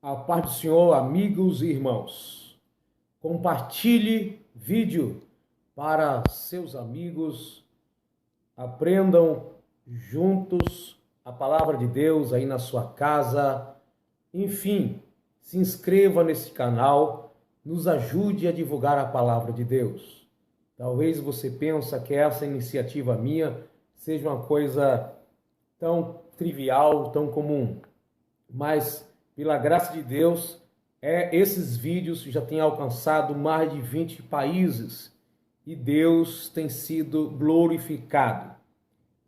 A paz do Senhor, amigos e irmãos. Compartilhe vídeo para seus amigos. Aprendam juntos a palavra de Deus aí na sua casa. Enfim, se inscreva nesse canal, nos ajude a divulgar a palavra de Deus. Talvez você pense que essa iniciativa minha seja uma coisa tão trivial, tão comum, mas pela graça de Deus, esses vídeos já têm alcançado mais de 20 países e Deus tem sido glorificado.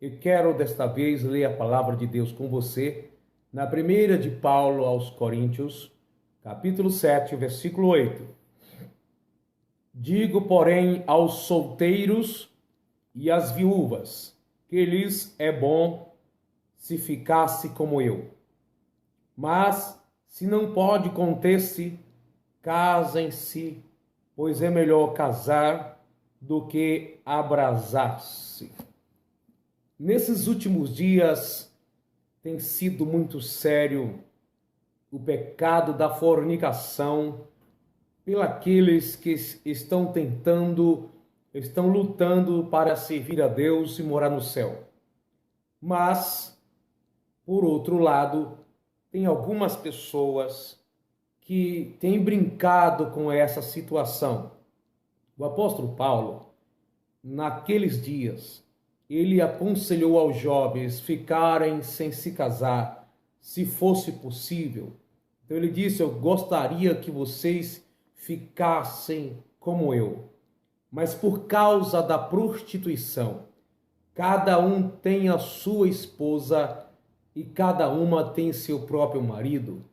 Eu quero desta vez ler a palavra de Deus com você na primeira de Paulo aos Coríntios, capítulo 7, versículo 8. Digo, porém, aos solteiros e às viúvas, que lhes é bom se ficasse como eu. Mas, se não pode conter-se, casem-se, pois é melhor casar do que abrasar-se. Nesses últimos dias, tem sido muito sério o pecado da fornicação pelos que estão lutando para servir a Deus e morar no céu. Mas, por outro lado, tem algumas pessoas que têm brincado com essa situação. O apóstolo Paulo, naqueles dias, ele aconselhou aos jovens ficarem sem se casar, se fosse possível. Então ele disse: eu gostaria que vocês ficassem como eu. Mas por causa da prostituição, cada um tem a sua esposa e cada uma tem seu próprio marido.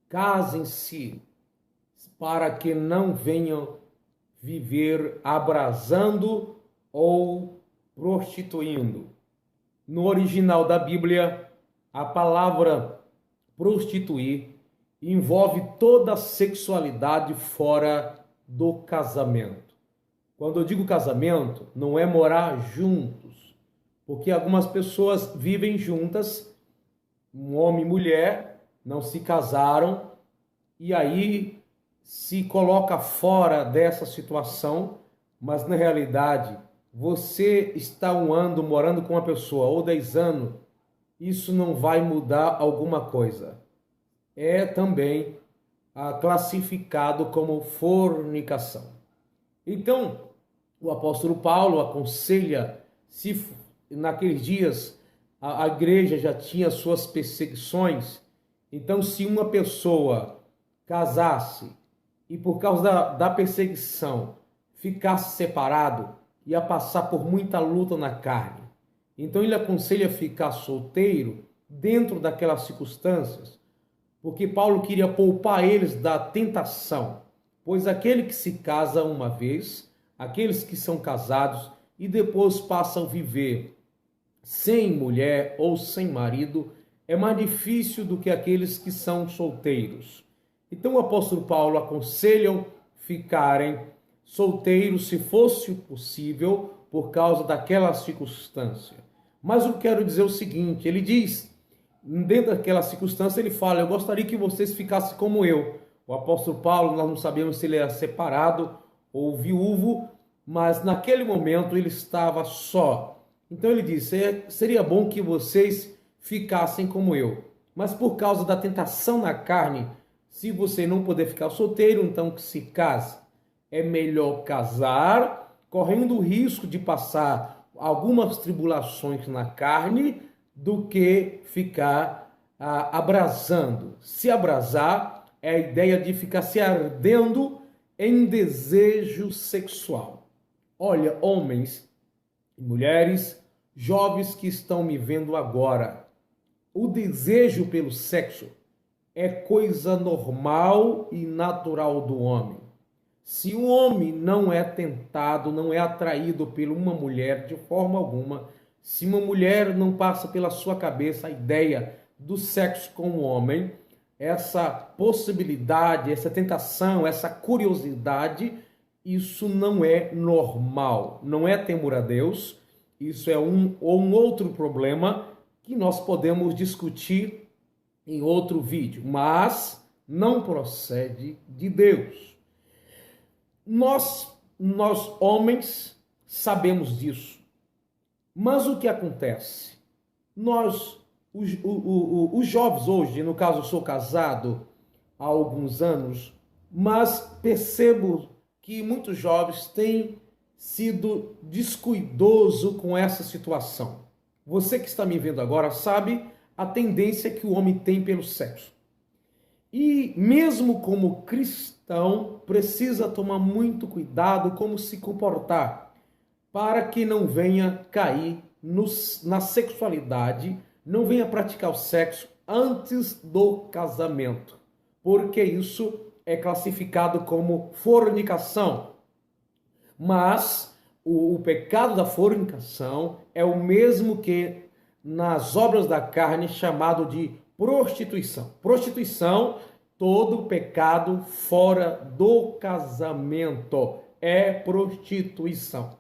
Casem-se para que não venham viver abrasando ou prostituindo. No original da Bíblia, a palavra prostituir envolve toda a sexualidade fora do casamento. Quando eu digo casamento, não é morar juntos, porque algumas pessoas vivem juntas, um homem e mulher, não se casaram, e aí se coloca fora dessa situação, mas na realidade você está um ano morando com uma pessoa, ou 10 anos, isso não vai mudar alguma coisa. É também classificado como fornicação. Então, o apóstolo Paulo aconselha, se naqueles dias a igreja já tinha suas perseguições, então se uma pessoa casasse e por causa da perseguição ficasse separado, ia passar por muita luta na carne. Então ele aconselha ficar solteiro dentro daquelas circunstâncias, porque Paulo queria poupar eles da tentação, pois aquele que se casa uma vez, aqueles que são casados e depois passam a viver sem mulher ou sem marido, é mais difícil do que aqueles que são solteiros. Então o apóstolo Paulo aconselha ficarem solteiros se fosse possível por causa daquela circunstância. Mas eu quero dizer o seguinte, ele diz, dentro daquela circunstância, ele fala: eu gostaria que vocês ficassem como eu. O apóstolo Paulo, nós não sabemos se ele era separado ou viúvo, mas naquele momento ele estava só. Então ele disse: seria bom que vocês ficassem como eu. Mas por causa da tentação na carne, se você não puder ficar solteiro, então que se case. É melhor casar, correndo o risco de passar algumas tribulações na carne, do que ficar abrasando. Se abrasar é a ideia de ficar se ardendo em desejo sexual. Olha, homens e mulheres, jovens que estão me vendo agora, o desejo pelo sexo é coisa normal e natural do homem. Se o homem não é tentado, não é atraído por uma mulher de forma alguma, se uma mulher não passa pela sua cabeça a ideia do sexo com o homem, essa possibilidade, essa tentação, essa curiosidade, isso não é normal, não é temor a Deus. Isso é um outro problema que nós podemos discutir em outro vídeo. Mas não procede de Deus. Nós homens sabemos disso. Mas o que acontece? Os jovens hoje, no caso eu sou casado há alguns anos, mas percebo que muitos jovens têm sido descuidoso com essa situação. Você que está me vendo agora sabe a tendência que o homem tem pelo sexo. E mesmo como cristão, precisa tomar muito cuidado como se comportar, para que não venha cair na sexualidade, não venha praticar o sexo antes do casamento, porque isso é classificado como fornicação. Mas o pecado da fornicação é o mesmo que nas obras da carne chamado de prostituição. Prostituição, todo pecado fora do casamento é prostituição.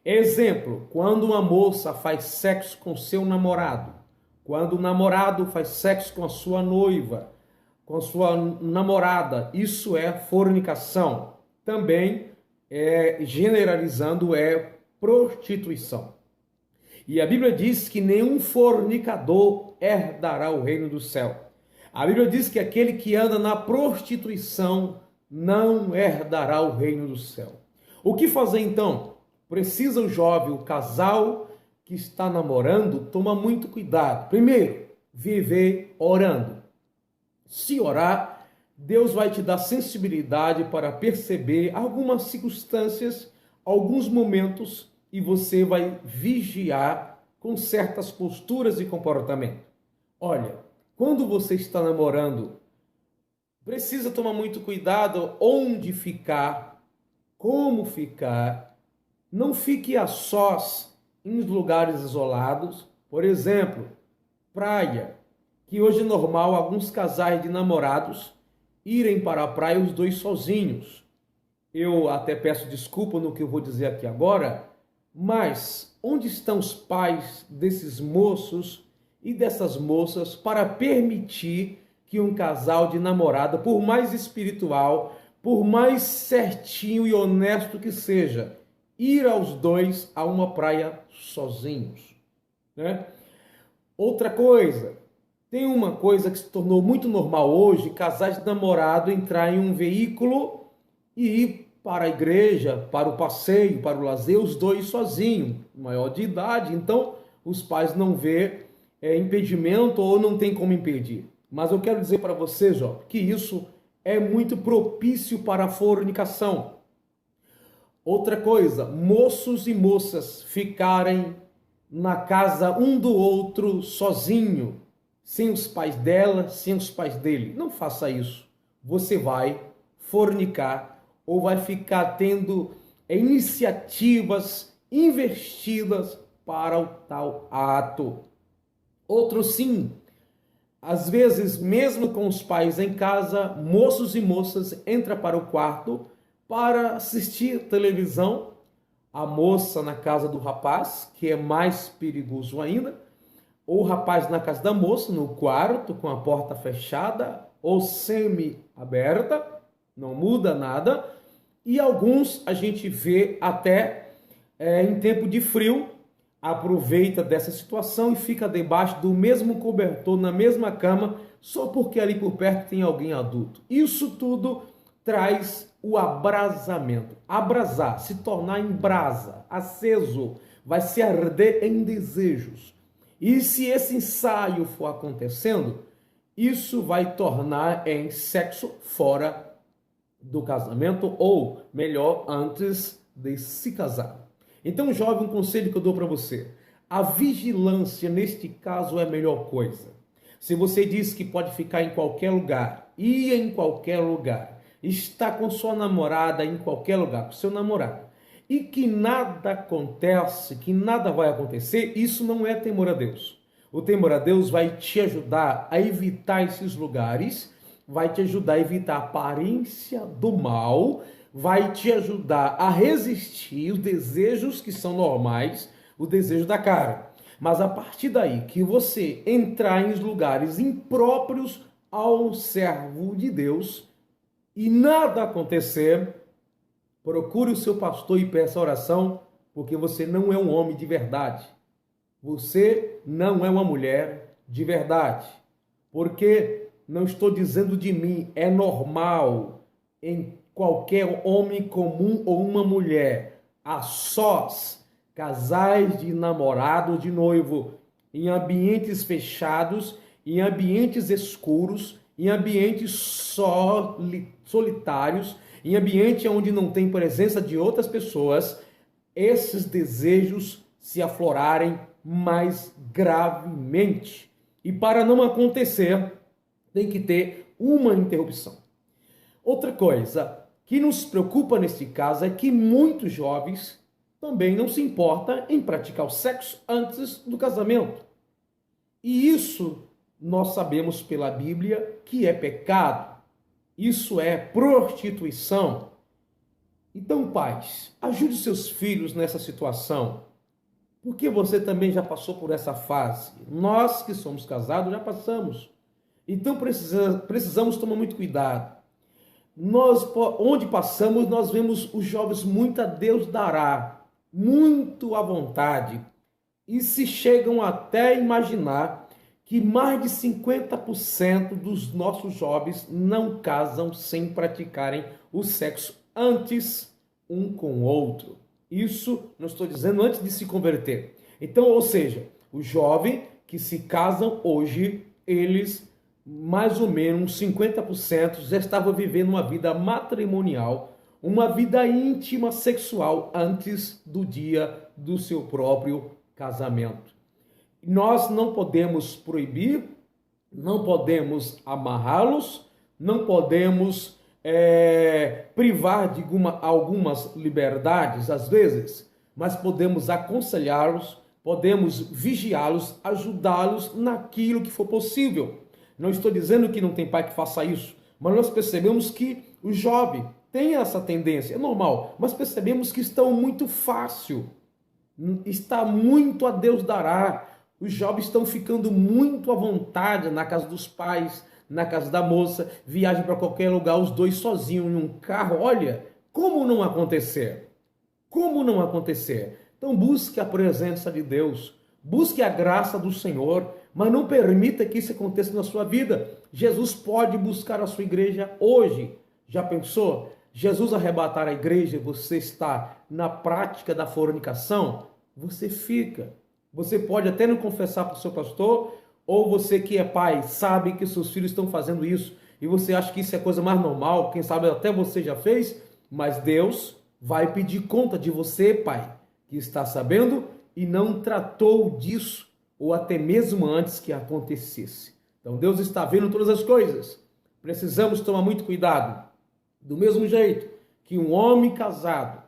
Exemplo, quando uma moça faz sexo com seu namorado, quando o namorado faz sexo com a sua noiva, com a sua namorada, isso é fornicação. Também, generalizando, é prostituição. E a Bíblia diz que nenhum fornicador herdará o reino do céu. A Bíblia diz que aquele que anda na prostituição não herdará o reino do céu. O que fazer então? Precisa o jovem, o casal que está namorando, tomar muito cuidado. Primeiro, viver orando. Se orar, Deus vai te dar sensibilidade para perceber algumas circunstâncias, alguns momentos, e você vai vigiar com certas posturas e comportamento. Olha, quando você está namorando, precisa tomar muito cuidado onde ficar, como ficar. Não fique a sós em lugares isolados. Por exemplo, praia, que hoje é normal alguns casais de namorados irem para a praia os dois sozinhos. Eu até peço desculpa no que eu vou dizer aqui agora, mas onde estão os pais desses moços e dessas moças para permitir que um casal de namorada, por mais espiritual, por mais certinho e honesto que seja, ir aos dois a uma praia sozinhos, né? Outra coisa, tem uma coisa que se tornou muito normal hoje, casais de namorado entrar em um veículo e ir para a igreja, para o passeio, para o lazer, os dois sozinhos, maior de idade, então os pais não vê impedimento ou não tem como impedir. Mas eu quero dizer para vocês, que isso é muito propício para a fornicação. Outra coisa, moços e moças ficarem na casa um do outro sozinho, sem os pais dela, sem os pais dele. Não faça isso. Você vai fornicar ou vai ficar tendo iniciativas investidas para o tal ato. Outro sim, às vezes mesmo com os pais em casa, moços e moças entram para o quarto para assistir televisão, a moça na casa do rapaz, que é mais perigoso ainda, ou o rapaz na casa da moça, no quarto, com a porta fechada ou semi-aberta, não muda nada. E alguns a gente vê até em tempo de frio, aproveita dessa situação e fica debaixo do mesmo cobertor, na mesma cama, só porque ali por perto tem alguém adulto. Isso tudo traz o abrasamento. Abrasar, se tornar em brasa, aceso, vai se arder em desejos. E se esse ensaio for acontecendo, isso vai tornar em sexo fora do casamento, ou melhor, antes de se casar. Então, jovem, um conselho que eu dou para você: a vigilância neste caso é a melhor coisa. Se você diz que pode ficar em qualquer lugar, ir em qualquer lugar, estar com sua namorada em qualquer lugar, com seu namorado, e que nada acontece, que nada vai acontecer, isso não é temor a Deus. O temor a Deus vai te ajudar a evitar esses lugares, vai te ajudar a evitar a aparência do mal, vai te ajudar a resistir os desejos que são normais, o desejo da carne. Mas a partir daí que você entrar em lugares impróprios ao servo de Deus e nada acontecer, procure o seu pastor e peça oração, porque você não é um homem de verdade. Você não é uma mulher de verdade. Porque não estou dizendo de mim, é normal em qualquer homem comum ou uma mulher, a sós, casais de namorado ou de noivo, em ambientes fechados, em ambientes escuros, em ambientes solitários, em ambiente onde não tem presença de outras pessoas, esses desejos se aflorarem mais gravemente. E para não acontecer, tem que ter uma interrupção. Outra coisa que nos preocupa neste caso é que muitos jovens também não se importam em praticar o sexo antes do casamento. E isso nós sabemos pela Bíblia que é pecado. Isso é prostituição. Então, pais, ajude seus filhos nessa situação. Porque você também já passou por essa fase. Nós que somos casados já passamos. Então precisamos tomar muito cuidado. Nós, onde passamos, nós vemos os jovens muito a Deus dará, muito à vontade. E se chegam até a imaginar que mais de 50% dos nossos jovens não casam sem praticarem o sexo antes um com o outro. Isso não estou dizendo antes de se converter. Então, ou seja, os jovens que se casam hoje, eles mais ou menos 50% já estavam vivendo uma vida matrimonial, uma vida íntima sexual antes do dia do seu próprio casamento. Nós não podemos proibir, não podemos amarrá-los, não podemos privar de algumas liberdades, às vezes, mas podemos aconselhá-los, podemos vigiá-los, ajudá-los naquilo que for possível. Não estou dizendo que não tem pai que faça isso, mas nós percebemos que o jovem tem essa tendência, é normal, mas percebemos que estão muito fácil, está muito a Deus dará. Os jovens estão ficando muito à vontade na casa dos pais, na casa da moça, viajam para qualquer lugar, os dois sozinhos em um carro. Olha, como não acontecer? Como não acontecer? Então busque a presença de Deus, busque a graça do Senhor, mas não permita que isso aconteça na sua vida. Jesus pode buscar a sua igreja hoje. Já pensou? Jesus arrebatar a igreja, você está na prática da fornicação, você fica. Você pode até não confessar para o seu pastor, ou você que é pai sabe que seus filhos estão fazendo isso, e você acha que isso é coisa mais normal, quem sabe até você já fez, mas Deus vai pedir conta de você, pai, que está sabendo e não tratou disso, ou até mesmo antes que acontecesse. Então Deus está vendo todas as coisas. Precisamos tomar muito cuidado. Do mesmo jeito que um homem casado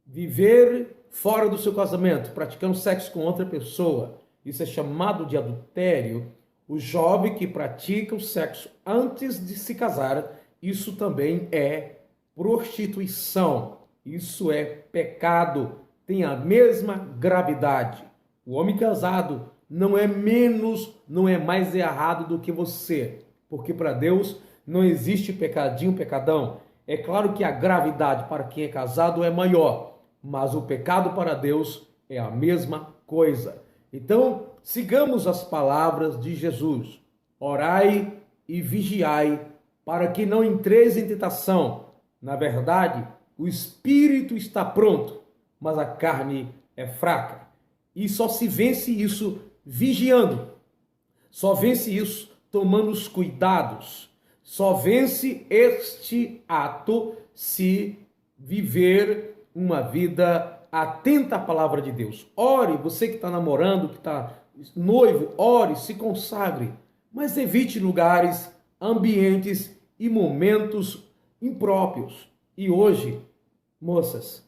viver fora do seu casamento, praticando sexo com outra pessoa, isso é chamado de adultério. O jovem que pratica o sexo antes de se casar, isso também é prostituição. Isso é pecado, tem a mesma gravidade. O homem casado não é menos, não é mais errado do que você, porque para Deus não existe pecadinho, pecadão. É claro que a gravidade para quem é casado é maior, mas o pecado para Deus é a mesma coisa. Então, sigamos as palavras de Jesus. Orai e vigiai para que não entreis em tentação. Na verdade, o espírito está pronto, mas a carne é fraca. E só se vence isso vigiando. Só vence isso tomando os cuidados. Só vence este ato se viver uma vida atenta à palavra de Deus. Ore, você que está namorando, que está noivo, ore, se consagre, mas evite lugares, ambientes e momentos impróprios. E hoje, moças,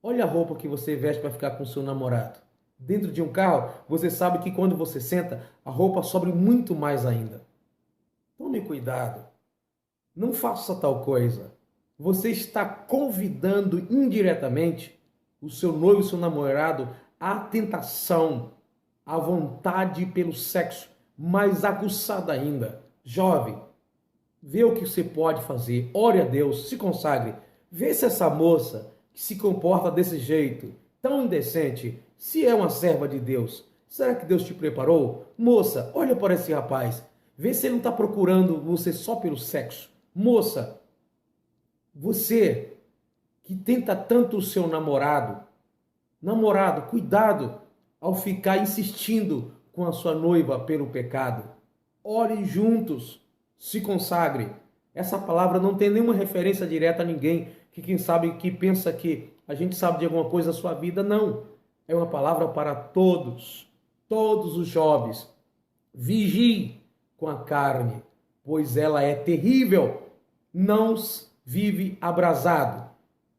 olha a roupa que você veste para ficar com seu namorado. Dentro de um carro, você sabe que quando você senta, a roupa sobe muito mais ainda. Tome cuidado. Não faça tal coisa. Você está convidando indiretamente o seu noivo, o seu namorado, à tentação, à vontade pelo sexo, mais aguçada ainda. Jovem, vê o que você pode fazer, ore a Deus, se consagre. Vê se essa moça que se comporta desse jeito, tão indecente, se é uma serva de Deus. Será que Deus te preparou? Moça, olha para esse rapaz. Vê se ele não está procurando você só pelo sexo. Moça, você que tenta tanto o seu namorado, cuidado ao ficar insistindo com a sua noiva pelo pecado. Ore juntos, se consagre. Essa palavra não tem nenhuma referência direta a ninguém que quem sabe que pensa que a gente sabe de alguma coisa da sua vida, não. É uma palavra para todos, todos os jovens. Vigie com a carne, pois ela é terrível. Não vive abrasado.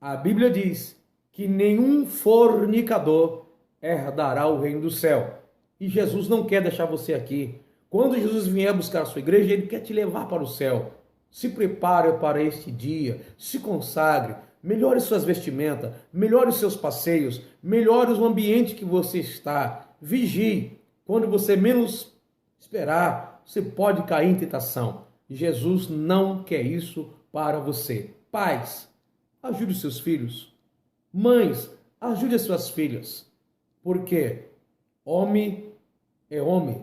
A Bíblia diz que nenhum fornicador herdará o reino do céu. E Jesus não quer deixar você aqui. Quando Jesus vier buscar a sua igreja, ele quer te levar para o céu. Se prepare para este dia, se consagre, melhore suas vestimentas, melhore os seus passeios, melhore o ambiente que você está. Vigie. Quando você menos esperar, você pode cair em tentação. Jesus não quer isso para você. Pais, ajude os seus filhos. Mães, ajude as suas filhas. Porque homem é homem,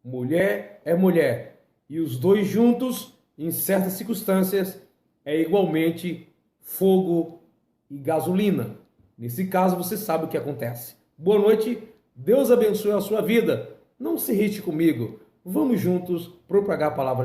mulher é mulher. E os dois juntos, em certas circunstâncias, é igualmente fogo e gasolina. Nesse caso, você sabe o que acontece. Boa noite, Deus abençoe a sua vida. Não se irrite comigo. Vamos juntos propagar a palavra de Deus.